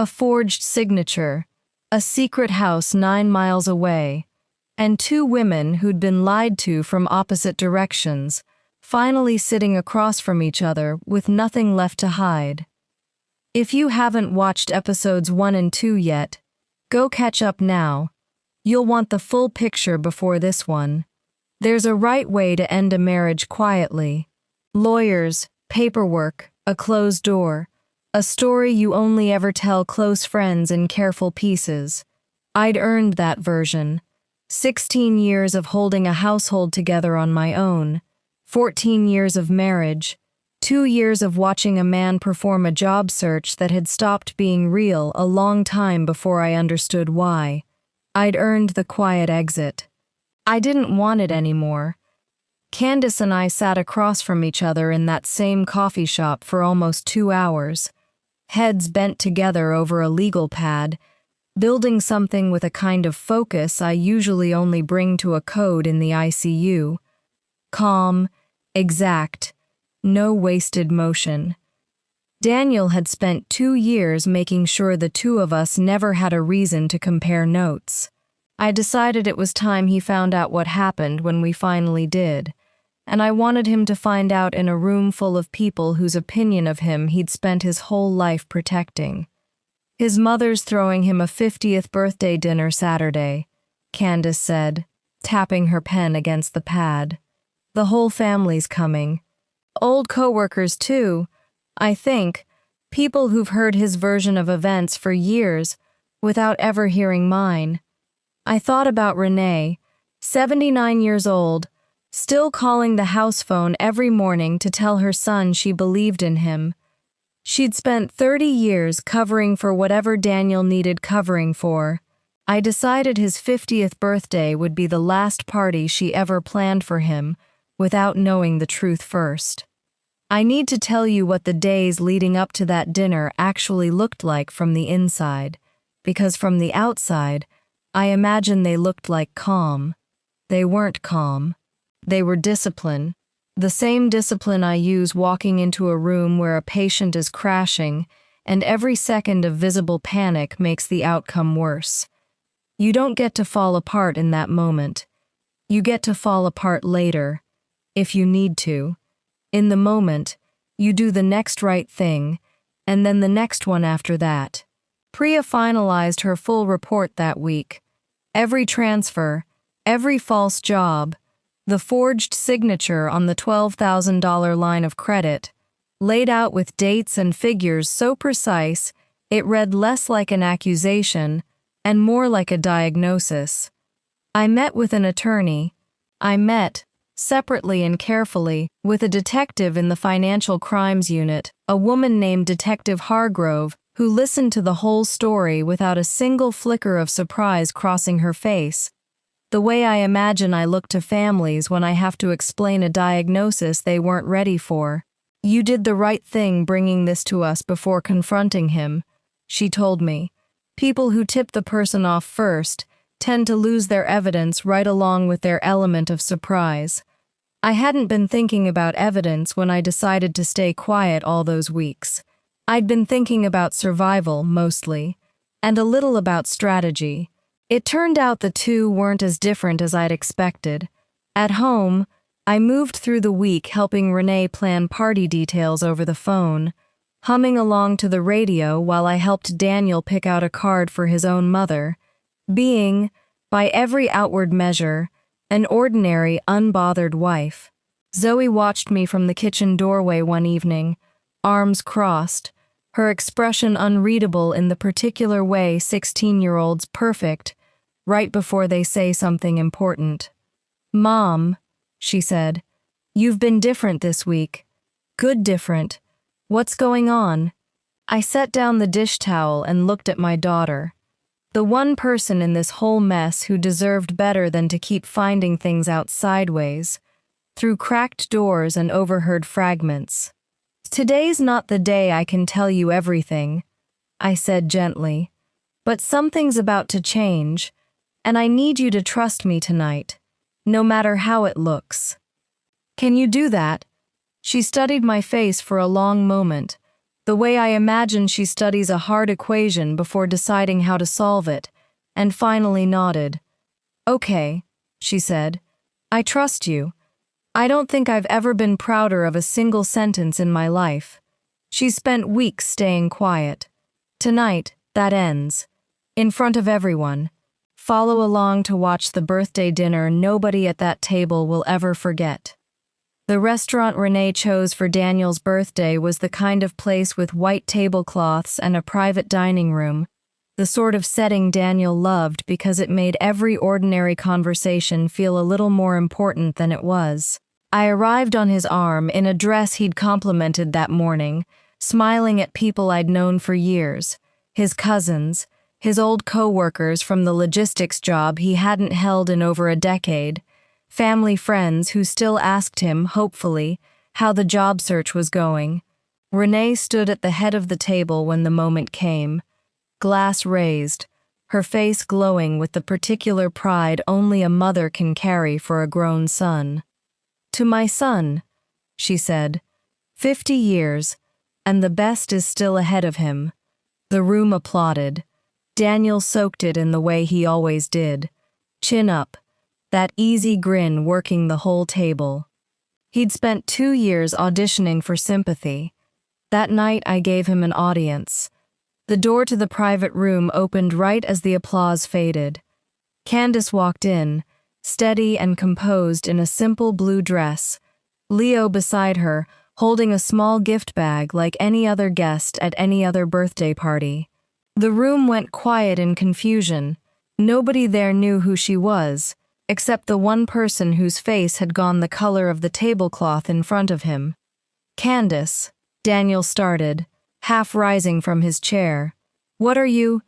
a forged signature, a secret house 9 miles away, and 2 women who'd been lied to from opposite directions, finally sitting across from each other with nothing left to hide. If you haven't watched episodes 1 and 2 yet, go catch up now. You'll want the full picture before this one. There's a right way to end a marriage quietly. Lawyers, paperwork, a closed door, a story you only ever tell close friends in careful pieces. I'd earned that version. 16 years of holding a household together on my own, 14 years of marriage, 2 years of watching a man perform a job search that had stopped being real a long time before I understood why. I'd earned the quiet exit. I didn't want it anymore. Candace and I sat across from each other in that same coffee shop for almost 2 hours, heads bent together over a legal pad, building something with a kind of focus I usually only bring to a code in the ICU. Calm, exact, no wasted motion. Daniel had spent 2 years making sure the 2 of us never had a reason to compare notes. I decided it was time he found out what happened when we finally did, and I wanted him to find out in a room full of people whose opinion of him he'd spent his whole life protecting. His mother's throwing him a 50th birthday dinner Saturday, Candace said, tapping her pen against the pad. The whole family's coming. Old coworkers too, I think, people who've heard his version of events for years without ever hearing mine. I thought about Renee, 79 years old, still calling the house phone every morning to tell her son she believed in him. She'd spent 30 years covering for whatever Daniel needed covering for. I decided his 50th birthday would be the last party she ever planned for him, without knowing the truth first. I need to tell you what the days leading up to that dinner actually looked like from the inside, because from the outside, I imagine they looked like calm. They weren't calm. They were discipline. The same discipline I use walking into a room where a patient is crashing, and every second of visible panic makes the outcome worse. You don't get to fall apart in that moment. You get to fall apart later, if you need to. In the moment, you do the next right thing, and then the next one after that. Priya finalized her full report that week. Every transfer, every false job, the forged signature on the $12,000 line of credit, laid out with dates and figures so precise it read less like an accusation and more like a diagnosis. I met with an attorney. I met, separately and carefully, with a detective in the financial crimes unit, a woman named Detective Hargrove, who listened to the whole story without a single flicker of surprise crossing her face, the way I imagine I look to families when I have to explain a diagnosis they weren't ready for. "You did the right thing bringing this to us before confronting him," she told me. "People who tip the person off first tend to lose their evidence right along with their element of surprise." I hadn't been thinking about evidence when I decided to stay quiet all those weeks. I'd been thinking about survival, mostly, and a little about strategy. It turned out the two weren't as different as I'd expected. At home, I moved through the week helping Renee plan party details over the phone, humming along to the radio while I helped Daniel pick out a card for his own mother, being, by every outward measure, an ordinary, unbothered wife. Zoe watched me from the kitchen doorway one evening, arms crossed, her expression unreadable in the particular way 16-year-olds perfect, right before they say something important. "Mom," she said, "you've been different this week. Good different. What's going on?" I set down the dish towel and looked at my daughter. The one person in this whole mess who deserved better than to keep finding things out sideways, through cracked doors and overheard fragments. "Today's not the day I can tell you everything," I said gently, "but something's about to change, and I need you to trust me tonight, no matter how it looks." "Can you do that?" She studied my face for a long moment, The way I imagine she studies a hard equation before deciding how to solve it, and finally nodded. "Okay," she said. "I trust you. I don't think I've ever been prouder of a single sentence in my life." She spent weeks staying quiet. Tonight, that ends. In front of everyone. Follow along to watch the birthday dinner nobody at that table will ever forget. The restaurant Renee chose for Daniel's birthday was the kind of place with white tablecloths and a private dining room, the sort of setting Daniel loved because it made every ordinary conversation feel a little more important than it was. I arrived on his arm in a dress he'd complimented that morning, smiling at people I'd known for years, his cousins, his old co-workers from the logistics job he hadn't held in over a decade, family friends who still asked him, hopefully, how the job search was going. Renee stood at the head of the table when the moment came, glass raised, her face glowing with the particular pride only a mother can carry for a grown son. "To my son," she said, 50 years, and the best is still ahead of him." The room applauded. Daniel soaked it in the way he always did, chin up, that easy grin working the whole table. He'd spent 2 years auditioning for sympathy. That night I gave him an audience. The door to the private room opened right as the applause faded. Candace walked in, steady and composed in a simple blue dress, Leo beside her, holding a small gift bag like any other guest at any other birthday party. The room went quiet in confusion. Nobody there knew who she was, except the one person whose face had gone the color of the tablecloth in front of him. "Candace," Daniel started, half rising from his chair. "What are you—"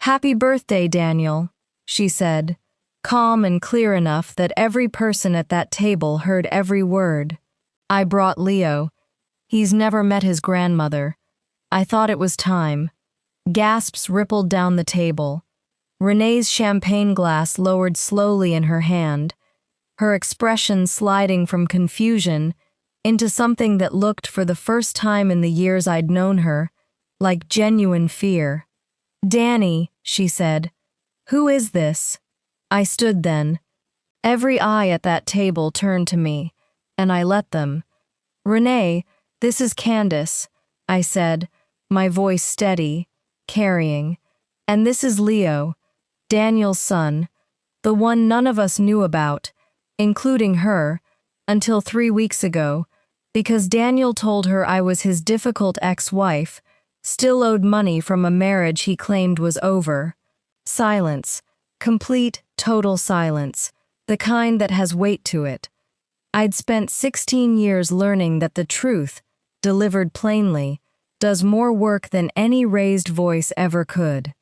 "Happy birthday, Daniel," she said, calm and clear enough that every person at that table heard every word. "I brought Leo. He's never met his grandmother. I thought it was time." Gasps rippled down the table. Renee's champagne glass lowered slowly in her hand, her expression sliding from confusion into something that looked, for the first time in the years I'd known her, like genuine fear. "Danny," she said, "who is this?" I stood then. Every eye at that table turned to me, and I let them. "Renee, this is Candace," I said, my voice steady, carrying. "And this is Leo, Daniel's son, the one none of us knew about, including her, until 3 weeks ago, because Daniel told her I was his difficult ex-wife, still owed money from a marriage he claimed was over." Silence. Complete, total silence, the kind that has weight to it. I'd spent 16 years learning that the truth, delivered plainly, does more work than any raised voice ever could.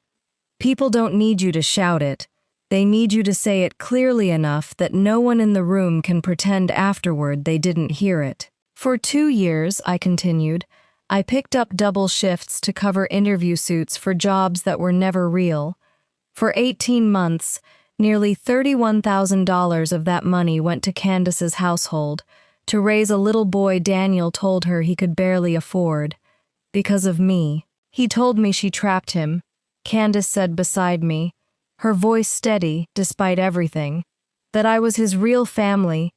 People don't need you to shout it, they need you to say it clearly enough that no one in the room can pretend afterward they didn't hear it. "For 2 years," I continued, "I picked up double shifts to cover interview suits for jobs that were never real. For 18 months, nearly $31,000 of that money went to Candace's household, to raise a little boy Daniel told her he could barely afford. Because of me. He told me she trapped him," Candace said beside me, her voice steady despite everything, "that I was his real family,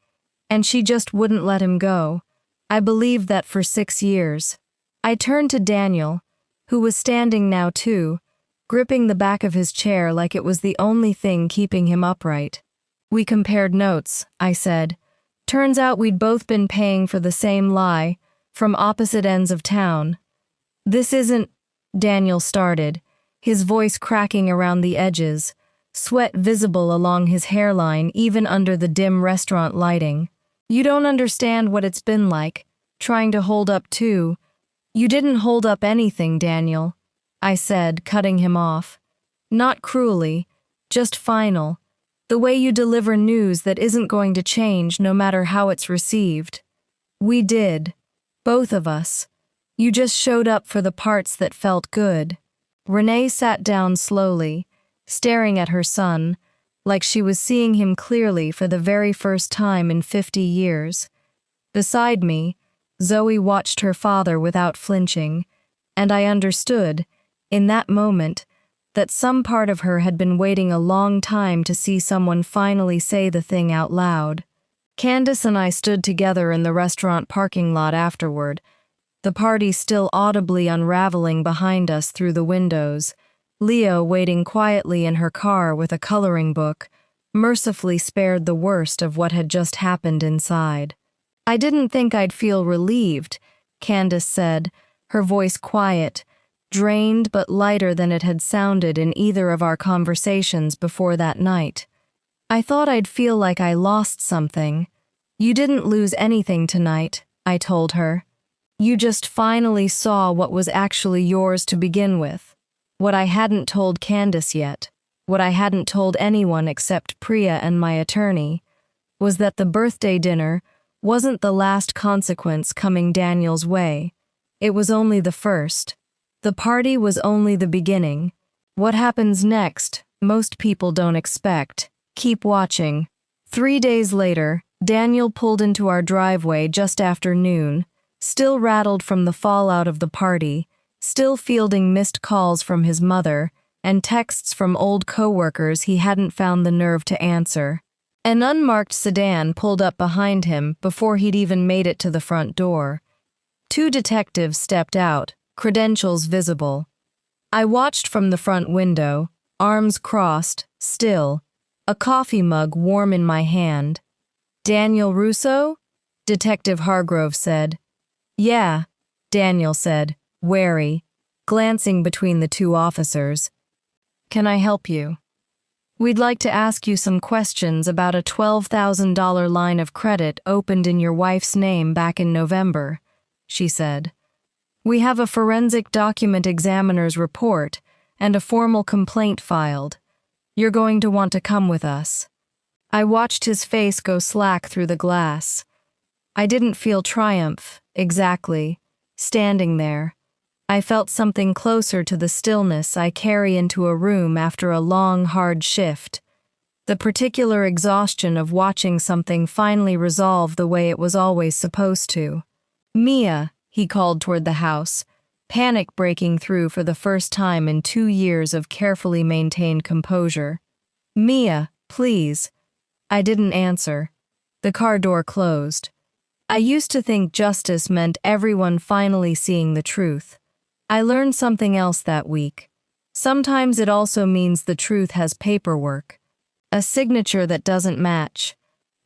and she just wouldn't let him go. I believed that for 6 years. I turned to Daniel, who was standing now too, gripping the back of his chair like it was the only thing keeping him upright. We compared notes, I said. Turns out we'd both been paying for the same lie, from opposite ends of town. "This isn't," Daniel started, his voice cracking around the edges, sweat visible along his hairline even under the dim restaurant lighting. "You don't understand what it's been like, trying to hold up too. You didn't hold up anything, Daniel," I said, cutting him off. "Not cruelly, just final. The way you deliver news that isn't going to change no matter how it's received. We did. Both of us. You just showed up for the parts that felt good." Renee sat down slowly, staring at her son, like she was seeing him clearly for the very first time in 50 years. Beside me, Zoe watched her father without flinching, And I understood, in that moment, that some part of her had been waiting a long time to see someone finally say the thing out loud. Candace and I stood together in the restaurant parking lot afterward, the party still audibly unraveling behind us through the windows, Leo waiting quietly in her car with a coloring book, mercifully spared the worst of what had just happened inside. "I didn't think I'd feel relieved," Candace said, her voice quiet, drained but lighter than it had sounded in either of our conversations before that night. "I thought I'd feel like I lost something." "You didn't lose anything tonight," I told her. "You just finally saw what was actually yours to begin with." What I hadn't told Candace yet, what I hadn't told anyone except Priya and my attorney, was that the birthday dinner wasn't the last consequence coming Daniel's way. It was only the first. The party was only the beginning. What happens next, most people don't expect. Keep watching. 3 days later, Daniel pulled into our driveway just after noon, still rattled from the fallout of the party, still fielding missed calls from his mother and texts from old coworkers he hadn't found the nerve to answer. An unmarked sedan pulled up behind him before he'd even made it to the front door. 2 detectives stepped out, credentials visible. I watched from the front window, arms crossed, still, a coffee mug warm in my hand. "Daniel Russo?" Detective Hargrove said. "Yeah," Daniel said, wary, glancing between the 2 officers. "Can I help you?" "We'd like to ask you some questions about a $12,000 line of credit opened in your wife's name back in November," she said. "We have a forensic document examiner's report and a formal complaint filed. You're going to want to come with us." I watched his face go slack through the glass. I didn't feel triumph, exactly, standing there. I felt something closer to the stillness I carry into a room after a long, hard shift. The particular exhaustion of watching something finally resolve the way it was always supposed to. "Mia," he called toward the house, panic breaking through for the first time in 2 years of carefully maintained composure. "Mia, please." I didn't answer. The car door closed. I used to think justice meant everyone finally seeing the truth. I learned something else that week. Sometimes it also means the truth has paperwork. A signature that doesn't match.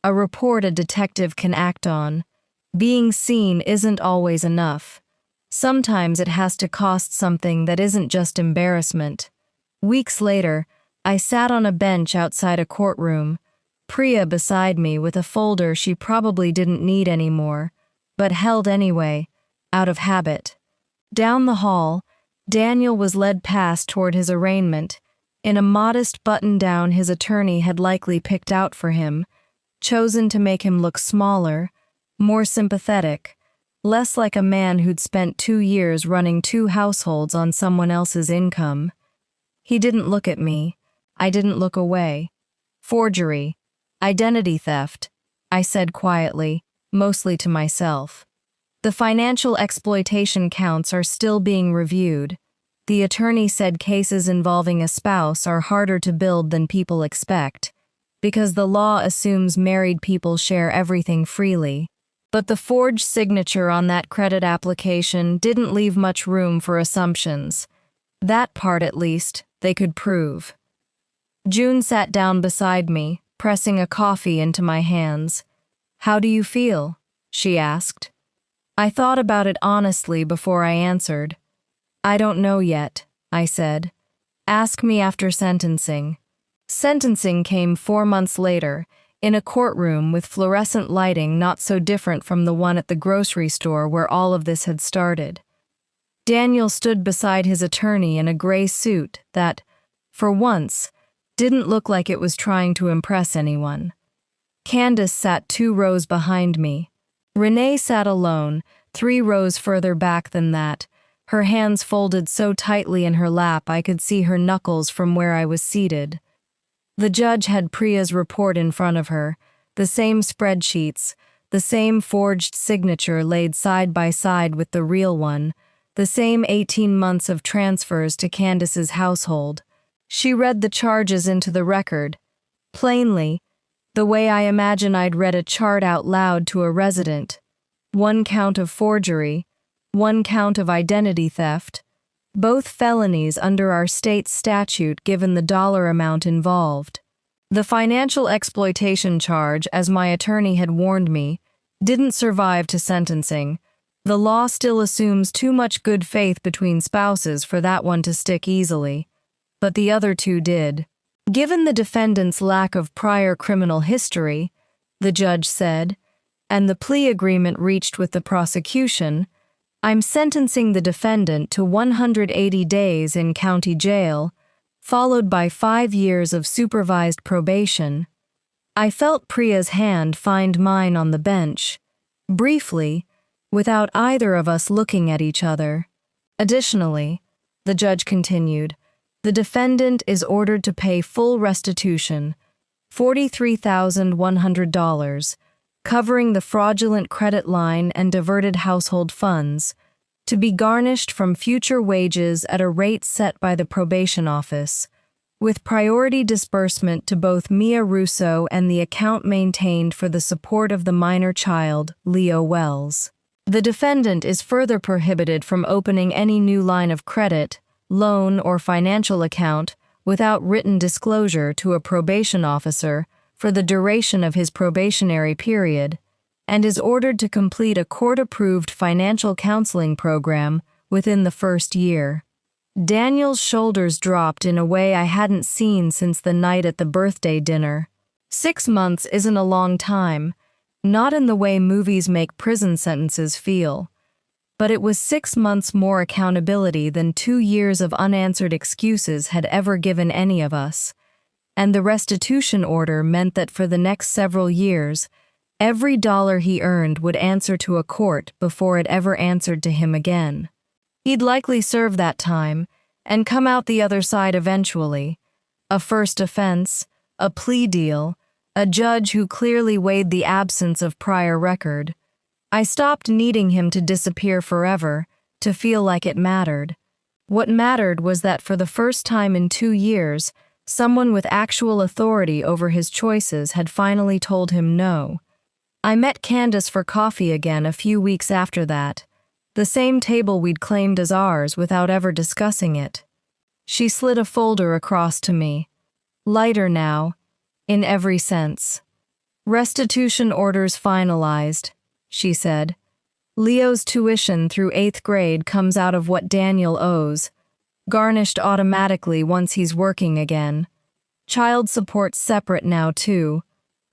A report a detective can act on. Being seen isn't always enough. Sometimes it has to cost something that isn't just embarrassment. Weeks later, I sat on a bench outside a courtroom, Priya beside me with a folder she probably didn't need anymore, but held anyway, out of habit. Down the hall, Daniel was led past toward his arraignment, in a modest button-down his attorney had likely picked out for him, chosen to make him look smaller, more sympathetic, less like a man who'd spent 2 years running 2 households on someone else's income. He didn't look at me. I didn't look away. "Forgery. Identity theft," I said quietly, mostly to myself. "The financial exploitation counts are still being reviewed. The attorney said cases involving a spouse are harder to build than people expect, because the law assumes married people share everything freely. But the forged signature on that credit application didn't leave much room for assumptions. That part, at least, they could prove." June sat down beside me, pressing a coffee into my hands. "How do you feel?" she asked. I thought about it honestly before I answered. "I don't know yet," I said. "Ask me after sentencing." Sentencing came 4 months later, in a courtroom with fluorescent lighting not so different from the one at the grocery store where all of this had started. Daniel stood beside his attorney in a gray suit that, for once, didn't look like it was trying to impress anyone. Candace sat 2 rows behind me. Renee sat alone, 3 rows further back than that, her hands folded so tightly in her lap I could see her knuckles from where I was seated. The judge had Priya's report in front of her, the same spreadsheets, the same forged signature laid side by side with the real one, the same 18 months of transfers to Candace's household. She read the charges into the record, plainly, the way I imagine I'd read a chart out loud to a resident. 1 count of forgery, 1 count of identity theft, both felonies under our state's statute given the dollar amount involved. The financial exploitation charge, as my attorney had warned me, didn't survive to sentencing. The law still assumes too much good faith between spouses for that one to stick easily. But the other 2 did. Given the defendant's lack of prior criminal history, the judge said, and the plea agreement reached with the prosecution, I'm sentencing the defendant to 180 days in county jail, followed by 5 years of supervised probation. I felt Priya's hand find mine on the bench, briefly, without either of us looking at each other. Additionally, the judge continued, the defendant is ordered to pay full restitution, $43,100, covering the fraudulent credit line and diverted household funds, to be garnished from future wages at a rate set by the probation office, with priority disbursement to both Mia Russo and the account maintained for the support of the minor child, Leo Wells. The defendant is further prohibited from opening any new line of credit, loan, or financial account without written disclosure to a probation officer for the duration of his probationary period, and is ordered to complete a court-approved financial counseling program within the first year. Daniel's shoulders dropped in a way I hadn't seen since the night at the birthday dinner. 6 months isn't a long time, not in the way movies make prison sentences feel, but it was 6 months more accountability than 2 years of unanswered excuses had ever given any of us, and the restitution order meant that for the next several years, every dollar he earned would answer to a court before it ever answered to him again. He'd likely serve that time and come out the other side eventually. A first offense, a plea deal, a judge who clearly weighed the absence of prior record. I stopped needing him to disappear forever, to feel like it mattered. What mattered was that for the first time in 2 years, someone with actual authority over his choices had finally told him no. I met Candace for coffee again a few weeks after that, the same table we'd claimed as ours without ever discussing it. She slid a folder across to me. Lighter now, in every sense. Restitution orders finalized, she said. Leo's tuition through 8th grade comes out of what Daniel owes, garnished automatically once he's working again. Child support separate now too,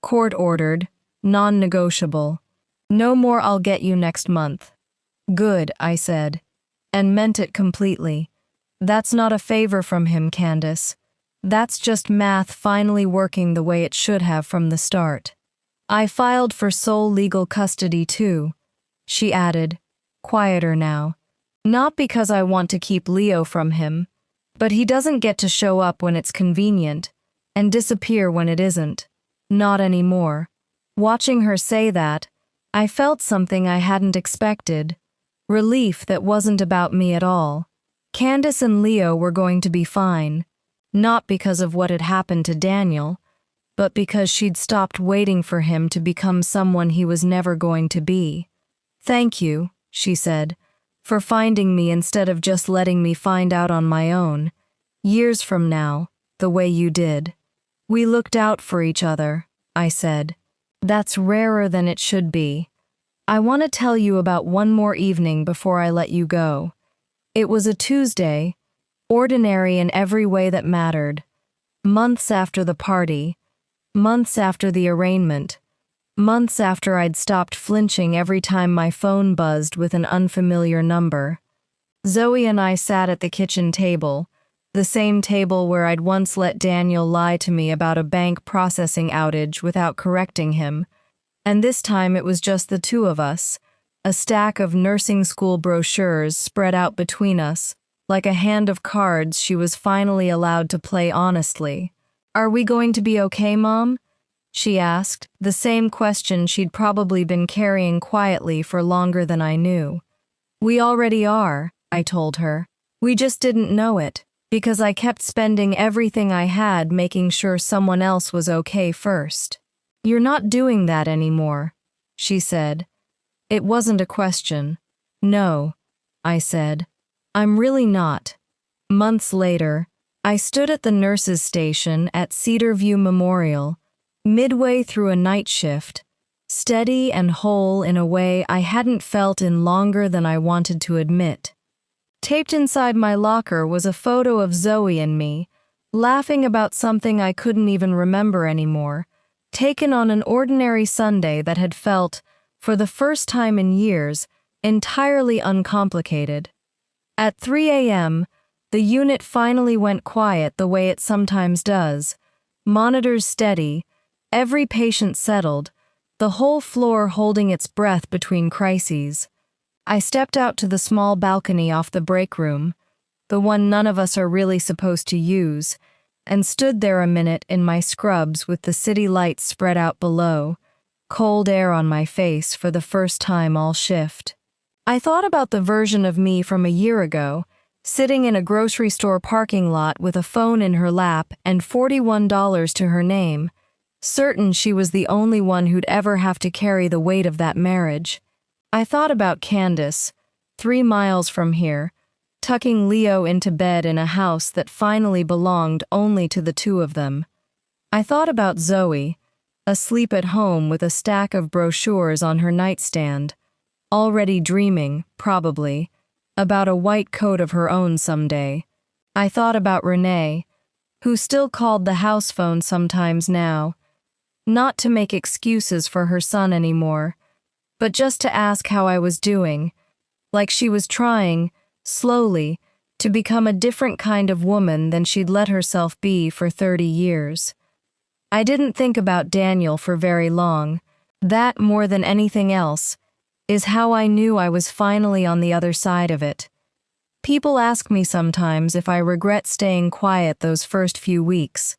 court-ordered, non-negotiable. No more I'll get you next month. Good, I said, and meant it completely. That's not a favor from him, Candace. That's just math finally working the way it should have from the start. I filed for sole legal custody too, she added, quieter now. Not because I want to keep Leo from him, but he doesn't get to show up when it's convenient and disappear when it isn't. Not anymore. Watching her say that, I felt something I hadn't expected. Relief that wasn't about me at all. Candace and Leo were going to be fine, not because of what had happened to Daniel, but because she'd stopped waiting for him to become someone he was never going to be. Thank you, she said, for finding me instead of just letting me find out on my own, years from now, the way you did. We looked out for each other, I said. That's rarer than it should be. I want to tell you about one more evening before I let you go. It was a Tuesday, ordinary in every way that mattered. Months after the party, months after the arraignment, months after I'd stopped flinching every time my phone buzzed with an unfamiliar number. Zoe and I sat at the kitchen table, the same table where I'd once let Daniel lie to me about a bank processing outage without correcting him, and this time it was just the 2 of us, a stack of nursing school brochures spread out between us, like a hand of cards she was finally allowed to play honestly. Are we going to be okay, Mom? She asked, the same question she'd probably been carrying quietly for longer than I knew. We already are, I told her. We just didn't know it, because I kept spending everything I had making sure someone else was okay first. You're not doing that anymore, she said. It wasn't a question. No, I said. I'm really not. Months later, I stood at the nurses' station at Cedar View Memorial, midway through a night shift, steady and whole in a way I hadn't felt in longer than I wanted to admit. Taped inside my locker was a photo of Zoe and me, laughing about something I couldn't even remember anymore, taken on an ordinary Sunday that had felt, for the first time in years, entirely uncomplicated. At 3 a.m., the unit finally went quiet the way it sometimes does, monitors steady, every patient settled, the whole floor holding its breath between crises. I stepped out to the small balcony off the break room, the one none of us are really supposed to use, and stood there a minute in my scrubs with the city lights spread out below, cold air on my face for the first time all shift. I thought about the version of me from a year ago, sitting in a grocery store parking lot with a phone in her lap and $41 to her name, certain she was the only one who'd ever have to carry the weight of that marriage. I thought about Candace, 3 miles from here, tucking Leo into bed in a house that finally belonged only to the two of them. I thought about Zoe, asleep at home with a stack of brochures on her nightstand, already dreaming, probably, about a white coat of her own someday. I thought about Renee, who still called the house phone sometimes now, not to make excuses for her son anymore, but just to ask how I was doing, like she was trying, slowly, to become a different kind of woman than she'd let herself be for 30 years. I didn't think about Daniel for very long. That, more than anything else, is how I knew I was finally on the other side of it. People ask me sometimes if I regret staying quiet those first few weeks,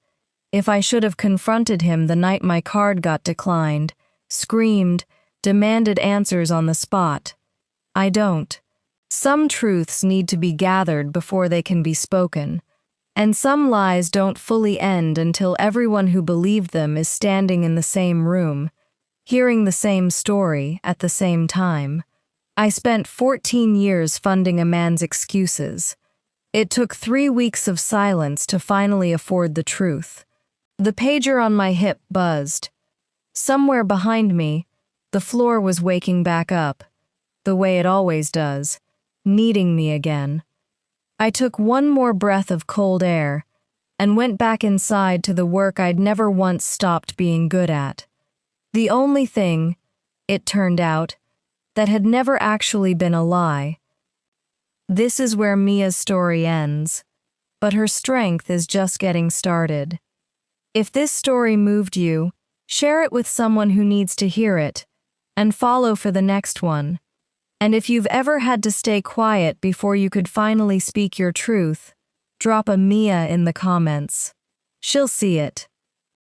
if I should have confronted him the night my card got declined, screamed, demanded answers on the spot. I don't. Some truths need to be gathered before they can be spoken, and some lies don't fully end until everyone who believed them is standing in the same room, hearing the same story at the same time. I spent 14 years funding a man's excuses. It took 3 weeks of silence to finally afford the truth. The pager on my hip buzzed. Somewhere behind me, the floor was waking back up, the way it always does, needing me again. I took one more breath of cold air and went back inside to the work I'd never once stopped being good at. The only thing, it turned out, that had never actually been a lie. This is where Mia's story ends, but her strength is just getting started. If this story moved you, share it with someone who needs to hear it, and follow for the next one. And if you've ever had to stay quiet before you could finally speak your truth, drop a Mia in the comments. She'll see it.